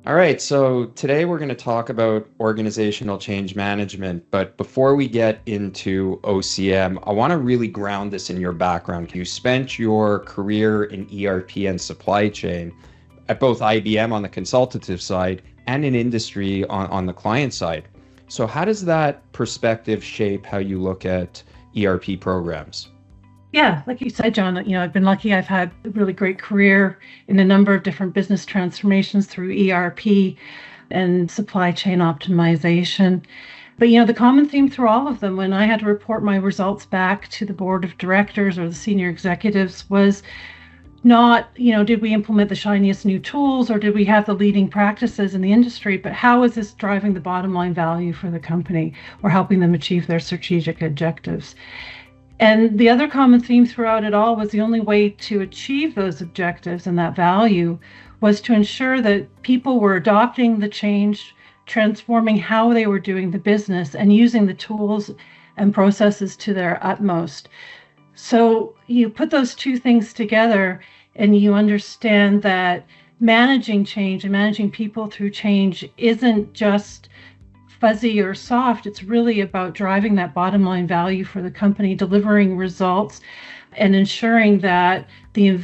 All right, so today we're going to talk about organizational change management. But before we get into OCM, I want to really ground this in your background. You spent your career in ERP and supply chain at both IBM on the consultative side and in industry on the client side. So, how does that perspective shape how you look at ERP programs? Yeah, like you said, John, I've been lucky. I've had a really great career in a number of different business transformations through ERP and supply chain optimization. But, the common theme through all of them, when I had to report my results back to the board of directors or the senior executives, was not, did we implement the shiniest new tools or did we have the leading practices in the industry, but how is this driving the bottom line value for the company or helping them achieve their strategic objectives? And the other common theme throughout it all was the only way to achieve those objectives and that value was to ensure that people were adopting the change, transforming how they were doing the business, and using the tools and processes to their utmost. So you put those two things together and you understand that managing change and managing people through change isn't just fuzzy or soft. It's really about driving that bottom line value for the company, delivering results, and ensuring that the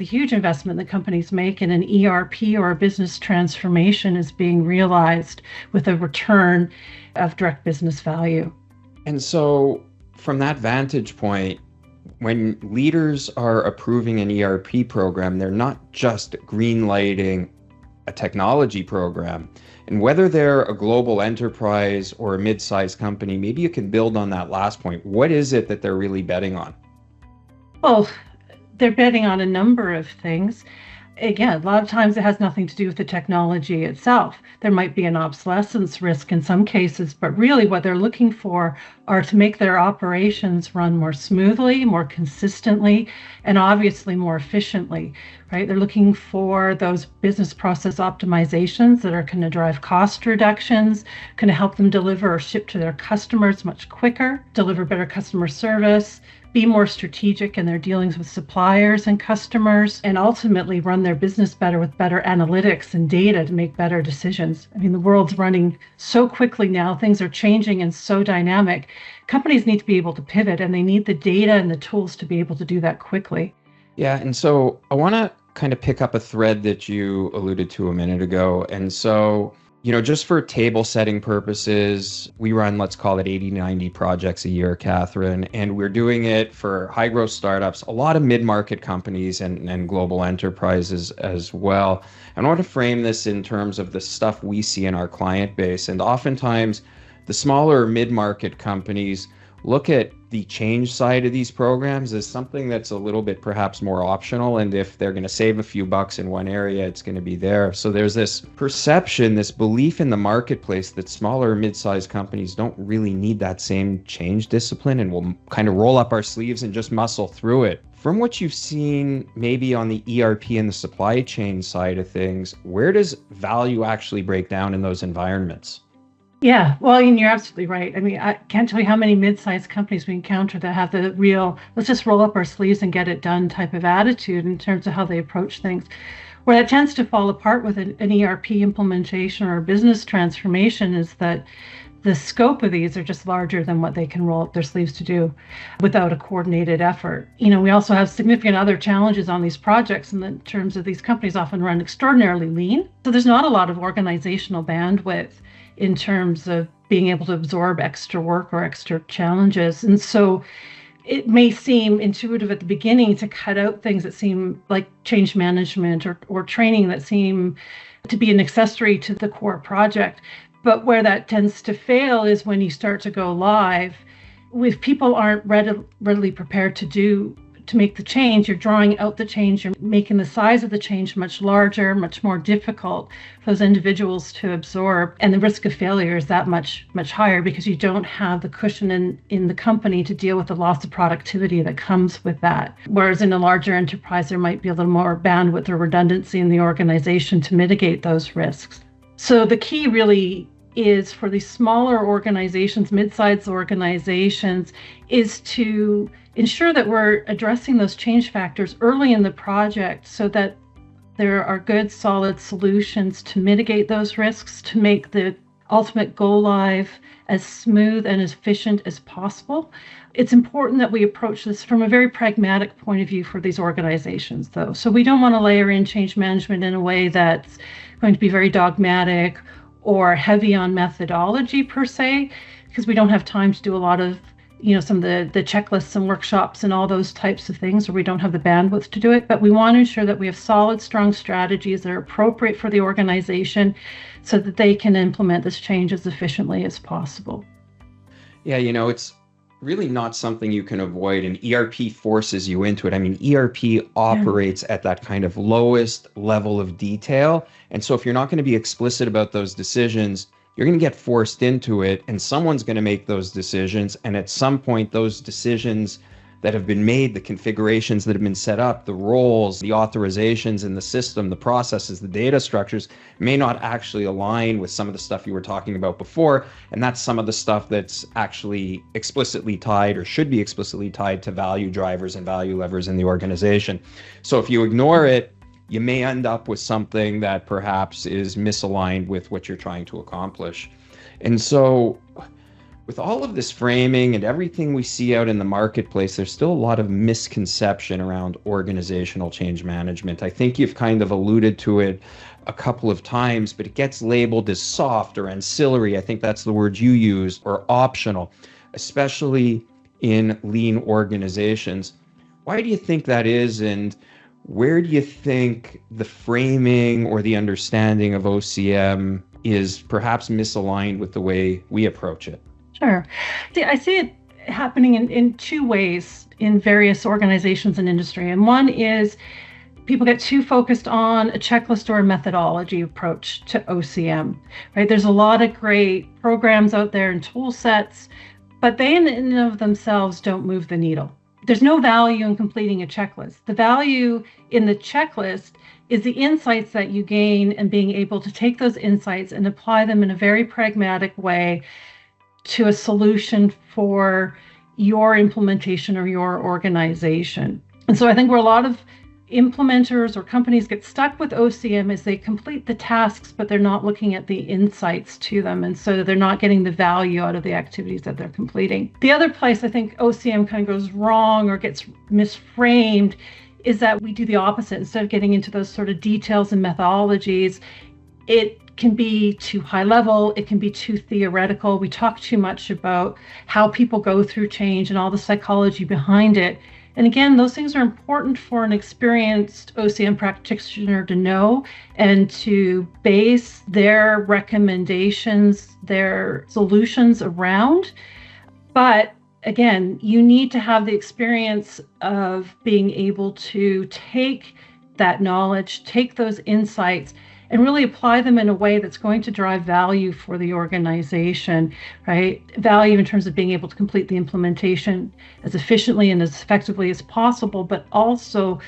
huge investment the companies make in an ERP or a business transformation is being realized with a return of direct business value. And so, from that vantage point, when leaders are approving an ERP program, they're not just green lighting a technology program. And whether they're a global enterprise or a mid-sized company, maybe you can build on that last point. What is it that they're really betting on? Well, they're betting on a number of things. Again, a lot of times it has nothing to do with the technology itself. There might be an obsolescence risk in some cases, but really what they're looking for are to make their operations run more smoothly, more consistently, and obviously more efficiently, right? They're looking for those business process optimizations that are going to drive cost reductions, going to help them deliver or ship to their customers much quicker, deliver better customer service, be more strategic in their dealings with suppliers and customers, and ultimately run their business better with better analytics and data to make better decisions. I mean, the world's running so quickly now, things are changing and so dynamic. Companies need to be able to pivot and they need the data and the tools to be able to do that quickly. Yeah, and so I want to kind of pick up a thread that you alluded to a minute ago. And so, just for table setting purposes, we run, let's call it 80, 90 projects a year, Catherine, and we're doing it for high growth startups, a lot of mid-market companies and global enterprises as well. And I want to frame this in terms of the stuff we see in our client base. And oftentimes the smaller mid-market companies look at the change side of these programs as something that's a little bit perhaps more optional. And if they're going to save a few bucks in one area, it's going to be there. So there's this perception, this belief in the marketplace that smaller mid-sized companies don't really need that same change discipline and we'll kind of roll up our sleeves and just muscle through it. From what you've seen, maybe on the ERP and the supply chain side of things, where does value actually break down in those environments? Yeah, well, and you're absolutely right. I mean, I can't tell you how many mid-sized companies we encounter that have the real, let's just roll up our sleeves and get it done type of attitude in terms of how they approach things. Where that tends to fall apart with an ERP implementation or a business transformation is that the scope of these are just larger than what they can roll up their sleeves to do without a coordinated effort. We also have significant other challenges on these projects in terms of these companies often run extraordinarily lean. So there's not a lot of organizational bandwidth in terms of being able to absorb extra work or extra challenges. And so it may seem intuitive at the beginning to cut out things that seem like change management or training that seem to be an accessory to the core project. But where that tends to fail is when you start to go live. If people aren't readily prepared to make the change, you're drawing out the change, you're making the size of the change much larger, much more difficult for those individuals to absorb. And the risk of failure is that much higher because you don't have the cushion in the company to deal with the loss of productivity that comes with that. Whereas in a larger enterprise, there might be a little more bandwidth or redundancy in the organization to mitigate those risks. So the key really is for these smaller organizations, mid-sized organizations, is to ensure that we're addressing those change factors early in the project so that There are good, solid solutions to mitigate those risks, to make the ultimate go live as smooth and as efficient as possible. It's important that we approach this from a very pragmatic point of view for these organizations, though. So we don't want to layer in change management in a way that's going to be very dogmatic or heavy on methodology per se, because we don't have time to do a lot of some of the checklists and workshops and all those types of things, or we don't have the bandwidth to do it. But we want to ensure that we have solid, strong strategies that are appropriate for the organization so that they can implement this change as efficiently as possible. Yeah, it's really not something you can avoid, and ERP forces you into it. I mean, ERP operates at that kind of lowest level of detail. And so if you're not going to be explicit about those decisions, you're going to get forced into it, and someone's going to make those decisions. And at some point, those decisions that have been made, the configurations that have been set up, the roles, the authorizations in the system, the processes, the data structures may not actually align with some of the stuff you were talking about before. And that's some of the stuff that's actually explicitly tied or should be explicitly tied to value drivers and value levers in the organization. So if you ignore it, you may end up with something that perhaps is misaligned with what you're trying to accomplish. And so with all of this framing and everything we see out in the marketplace, there's still a lot of misconception around organizational change management. I think you've kind of alluded to it a couple of times, but it gets labeled as soft or ancillary. I think that's the word you used, or optional, especially in lean organizations. Why do you think that is? And where do you think the framing or the understanding of OCM is perhaps misaligned with the way we approach it? Sure. I see it happening in two ways in various organizations and industry. And one is people get too focused on a checklist or a methodology approach to OCM, right? There's a lot of great programs out there and tool sets, but they in and of themselves don't move the needle. There's no value in completing a checklist. The value in the checklist is the insights that you gain and being able to take those insights and apply them in a very pragmatic way to a solution for your implementation or your organization. And so I think where a lot of implementers or companies get stuck with OCM is they complete the tasks, but they're not looking at the insights to them. And so they're not getting the value out of the activities that they're completing. The other place I think OCM kind of goes wrong or gets misframed is that we do the opposite. Instead of getting into those sort of details and methodologies, it can be too high level, it can be too theoretical. We talk too much about how people go through change and all the psychology behind it. And again, those things are important for an experienced OCM practitioner to know and to base their recommendations, their solutions around. But again, you need to have the experience of being able to take that knowledge, take those insights, and really apply them in a way that's going to drive value for the organization, right? Value in terms of being able to complete the implementation as efficiently and as effectively as possible, but also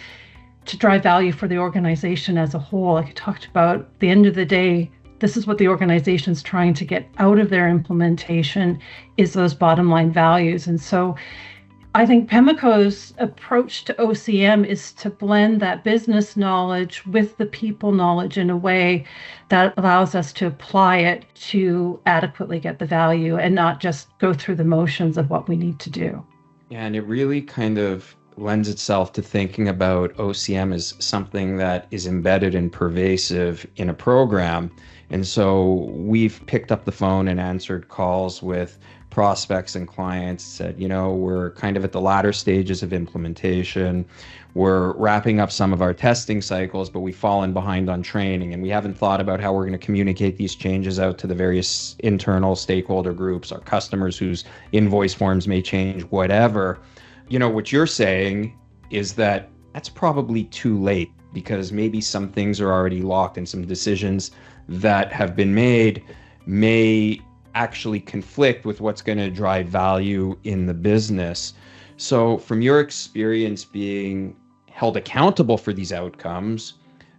to drive value for the organization as a whole. Like I talked about, at the end of the day, this is what the organization's trying to get out of their implementation, is those bottom line values. And so I think Pemmico's approach to OCM is to blend that business knowledge with the people knowledge in a way that allows us to apply it to adequately get the value and not just go through the motions of what we need to do. Yeah, and it really kind of lends itself to thinking about OCM as something that is embedded and pervasive in a program. And so we've picked up the phone and answered calls with prospects and clients, said, we're kind of at the latter stages of implementation. We're wrapping up some of our testing cycles, but we've fallen behind on training, and we haven't thought about how we're going to communicate these changes out to the various internal stakeholder groups, our customers whose invoice forms may change, whatever. What you're saying is that that's probably too late, because maybe some things are already locked and some decisions that have been made may actually conflict with what's going to drive value in the business. So from your experience being held accountable for these outcomes,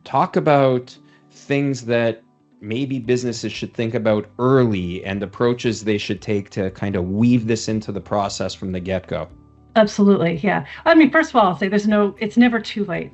talk about things that maybe businesses should think about early and approaches they should take to kind of weave this into the process from the get-go. Absolutely. Yeah. I mean, first of all, I'll say it's never too late.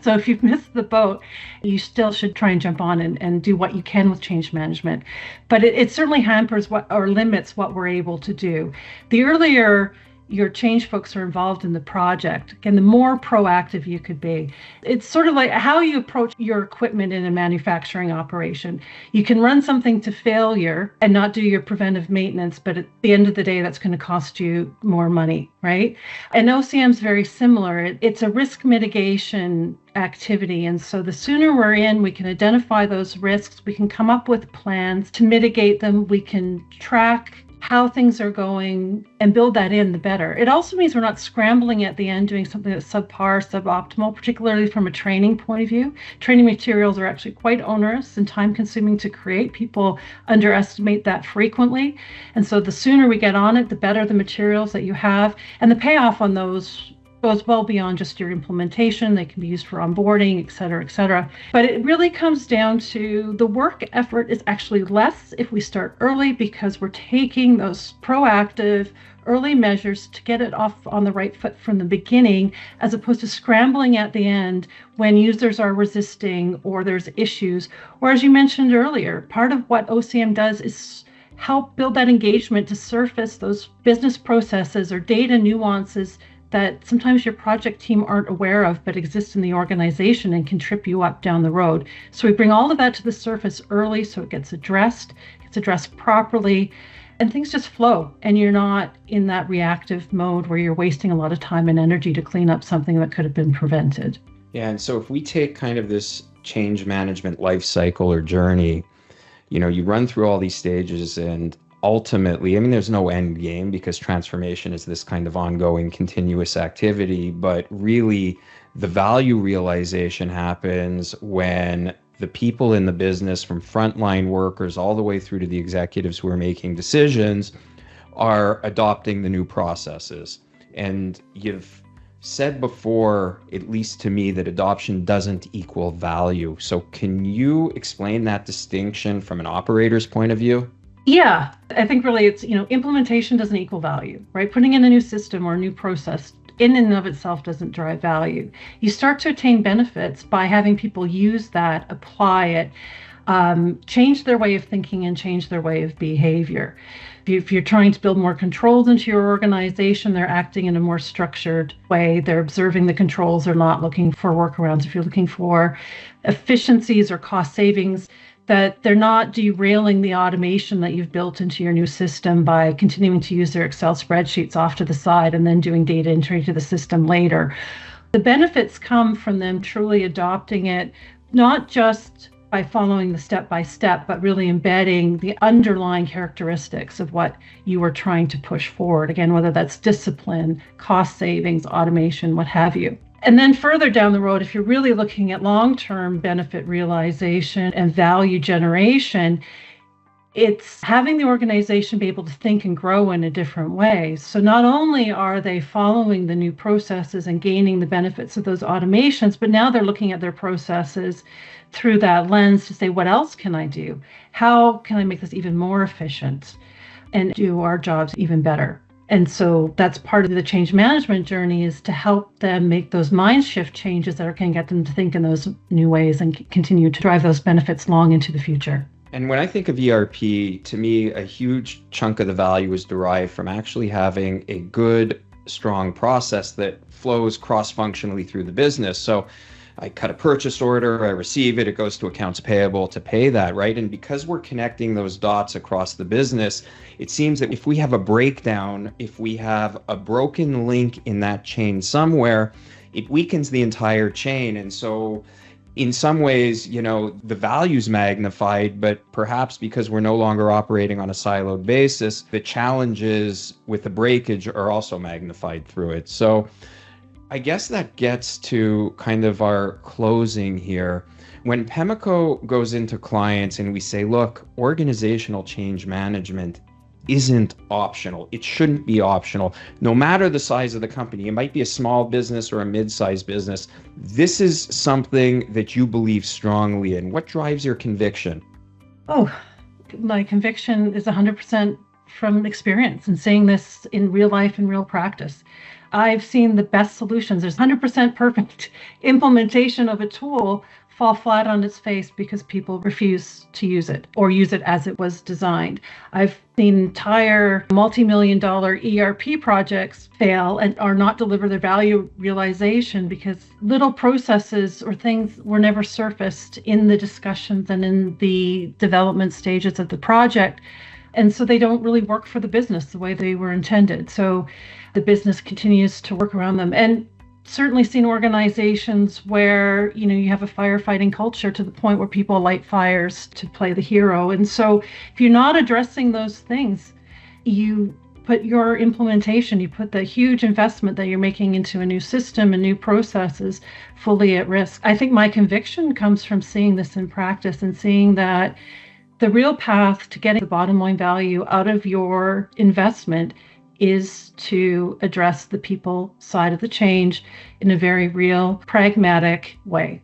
So if you've missed the boat, you still should try and jump on and do what you can with change management. But it certainly hampers what or limits what we're able to do. The earlier your change folks are involved in the project, and the more proactive you could be. It's sort of like how you approach your equipment in a manufacturing operation. You can run something to failure and not do your preventive maintenance, but at the end of the day, that's going to cost you more money, right? And OCM is very similar. It's a risk mitigation activity. And so the sooner we're in, we can identify those risks, we can come up with plans to mitigate them, we can track how things are going and build that in, the better. It also means we're not scrambling at the end doing something that's subpar, suboptimal, particularly from a training point of view. Training materials are actually quite onerous and time consuming to create. People underestimate that frequently. And so the sooner we get on it, the better the materials that you have. And the payoff on those goes well beyond just your implementation. They can be used for onboarding, et cetera, et cetera. But it really comes down to the work effort is actually less if we start early, because we're taking those proactive early measures to get it off on the right foot from the beginning, as opposed to scrambling at the end when users are resisting or there's issues. Or as you mentioned earlier, part of what OCM does is help build that engagement to surface those business processes or data nuances that sometimes your project team aren't aware of, but exist in the organization and can trip you up down the road. So we bring all of that to the surface early so it gets addressed properly, and things just flow. And you're not in that reactive mode where you're wasting a lot of time and energy to clean up something that could have been prevented. Yeah, and so if we take kind of this change management life cycle or journey, you run through all these stages, and ultimately, I mean, there's no end game because transformation is this kind of ongoing, continuous activity. But really, the value realization happens when the people in the business, from frontline workers all the way through to the executives who are making decisions, are adopting the new processes. And you've said before, at least to me, that adoption doesn't equal value. So can you explain that distinction from an operator's point of view? Yeah, I think really it's, implementation doesn't equal value, right? Putting in a new system or a new process in and of itself doesn't drive value. You start to attain benefits by having people use that, apply it, change their way of thinking and change their way of behavior. If you're trying to build more controls into your organization, they're acting in a more structured way. They're observing the controls. They're not looking for workarounds. If you're looking for efficiencies or cost savings, that they're not derailing the automation that you've built into your new system by continuing to use their Excel spreadsheets off to the side and then doing data entry to the system later. The benefits come from them truly adopting it, not just by following the step-by-step, but really embedding the underlying characteristics of what you are trying to push forward. Again, whether that's discipline, cost savings, automation, what have you. And then further down the road, if you're really looking at long-term benefit realization and value generation, it's having the organization be able to think and grow in a different way. So not only are they following the new processes and gaining the benefits of those automations, but now they're looking at their processes through that lens to say, what else can I do? How can I make this even more efficient and do our jobs even better? And so that's part of the change management journey, is to help them make those mind shift changes that are going to get them to think in those new ways and continue to drive those benefits long into the future. And when I think of ERP, to me, a huge chunk of the value is derived from actually having a good, strong process that flows cross-functionally through the business. So I cut a purchase order, I receive it, it goes to accounts payable to pay that, right? And because we're connecting those dots across the business, it seems that if we have a breakdown, if we have a broken link in that chain somewhere, it weakens the entire chain. And so in some ways, the value's magnified, but perhaps because we're no longer operating on a siloed basis, the challenges with the breakage are also magnified through it. So I guess that gets to kind of our closing here. When Pemaco goes into clients and we say, look, organizational change management isn't optional. It shouldn't be optional. No matter the size of the company, it might be a small business or a mid-sized business. This is something that you believe strongly in. What drives your conviction? Oh, my conviction is 100% from experience and seeing this in real life and real practice. I've seen the best solutions. There's 100% perfect implementation of a tool fall flat on its face because people refuse to use it or use it as it was designed. I've seen entire multi-million-dollar ERP projects fail and are not deliver their value realization because little processes or things were never surfaced in the discussions and in the development stages of the project. And so they don't really work for the business the way they were intended. So the business continues to work around them. And certainly seen organizations where, you have a firefighting culture to the point where people light fires to play the hero. And so if you're not addressing those things, you put your implementation, you put the huge investment that you're making into a new system and new processes fully at risk. I think my conviction comes from seeing this in practice and seeing that the real path to getting the bottom line value out of your investment is to address the people side of the change in a very real, pragmatic way.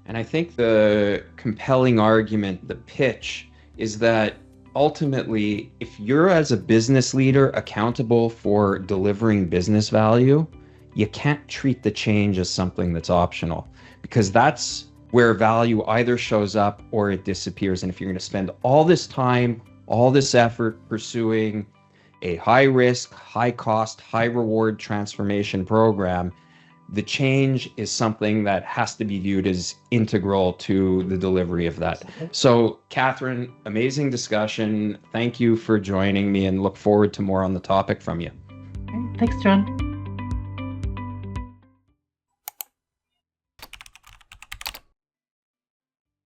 And I think the compelling argument, the pitch, is that ultimately, if you're as a business leader accountable for delivering business value, you can't treat the change as something that's optional, because that's where value either shows up or it disappears. And if you're going to spend all this time, all this effort pursuing a high risk, high cost, high reward transformation program, the change is something that has to be viewed as integral to the delivery of that. So, Catherine, amazing discussion. Thank you for joining me and look forward to more on the topic from you. Thanks, John.